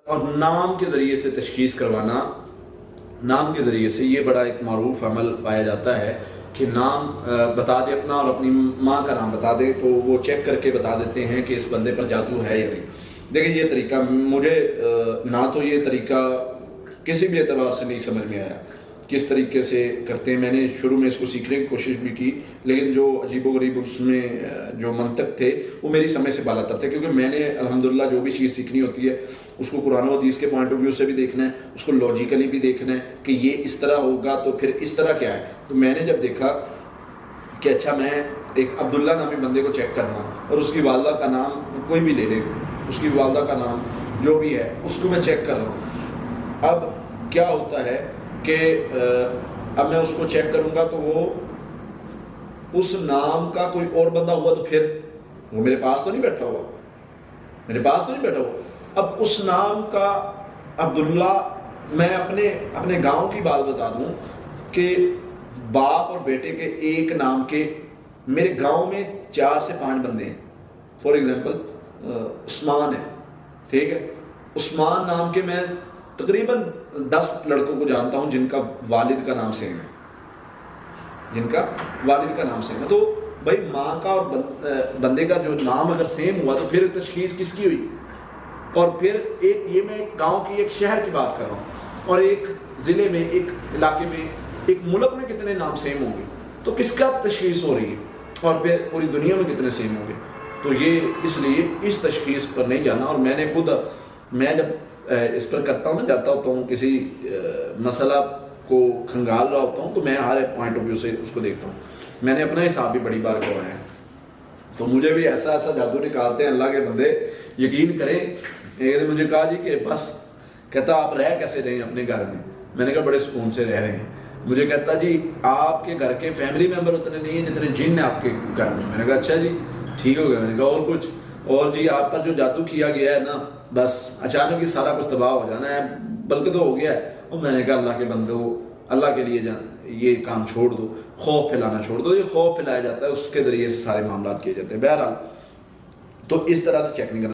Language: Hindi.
और नाम के ज़रिए से तशख़ीस करवाना, नाम के ज़रिए से ये बड़ा एक मारूफ अमल पाया जाता है कि नाम बता दे अपना और अपनी माँ का नाम बता दे, तो वो चेक करके बता देते हैं कि इस बंदे पर जादू है या नहीं। देखिए ये तरीका मुझे ना तो ये तरीका किसी भी एतबार से नहीं समझ में आया किस तरीके से करते हैं। मैंने शुरू में इसको सीखने की कोशिश भी की, लेकिन जो अजीबोगरीब उसमें जो मंतक थे वो मेरी समझ से बालातर थे, क्योंकि मैंने अल्हम्दुलिल्लाह जो भी चीज़ सीखनी होती है उसको कुरान और हदीस के पॉइंट ऑफ व्यू से भी देखना है, उसको लॉजिकली भी देखना है कि ये इस तरह होगा तो फिर इस तरह क्या है। तो मैंने जब देखा कि अच्छा मैं एक अब्दुल्ला नामी बंदे को चेक कर रहा हूँ और उसकी वालदा का नाम कोई भी ले ले, उसकी वालदा का नाम जो भी है उसको मैं चेक कर रहा हूँ। अब क्या होता है कि अब मैं उसको चेक करूँगा तो वो उस नाम का कोई और बंदा हुआ तो फिर वो मेरे पास तो नहीं बैठा हुआ, मेरे पास तो नहीं बैठा हुआ। अब उस नाम का अब्दुल्ला, मैं अपने गांव की बात बता दूं कि बाप और बेटे के एक नाम के मेरे गांव में 4 से 5 बंदे हैं। फॉर एग्जांपल उस्मान है, ठीक है, उस्मान नाम के मैं तकरीबन 10 लड़कों को जानता हूं जिनका वालिद का नाम सेम है, जिनका वालिद का नाम सेम है। तो भाई माँ का और बंदे का जो नाम अगर सेम हुआ तो फिर तशखीस किसकी हुई। और फिर एक ये मैं एक गांव की, एक शहर की बात कर रहा हूँ, और एक ज़िले में, एक इलाके में, एक मुल्क में कितने नाम सेम होंगे, तो किसका तशखीस हो रही है, और फिर पूरी दुनिया में कितने सेम होंगे। तो ये इसलिए इस तशखीस पर नहीं जाना। और मैंने खुद, मैं जब इस पर करता हूँ ना, जाता होता हूँ किसी मसला को खंगाल रहा होता हूँ, तो मैं हर पॉइंट ऑफ व्यू से उसको देखता हूँ। मैंने अपना हिसाब भी बड़ी बार करवाया है, तो मुझे भी ऐसा ऐसा जादू निकालते हैं अल्लाह के बंदे, यकीन करें। एक ने मुझे कहा जी कि बस, कहता आप रह कैसे रहे हैं अपने घर में। मैंने कहा बड़े सुकून से रह रहे हैं। मुझे कहता जी आपके घर के फैमिली मेंबर उतने नहीं है जितने जिन है आपके घर में। मैंने कहा अच्छा जी ठीक हो गया। मैंने कहा और कुछ, और जी आप पर जो जादू किया गया है ना, बस अचानक ही सारा कुछ तबाह हो जाना है, बल्कि तो हो गया है। और मैंने कहा अल्लाह के बंदो, अल्लाह के लिए ये काम छोड़ दो, खौफ फैलाना छोड़ दो। ये खौफ फैलाया जाता है, उसके जरिए से सारे मामला किए जाते हैं। बहरहाल तो इस तरह से चेक नहीं करना।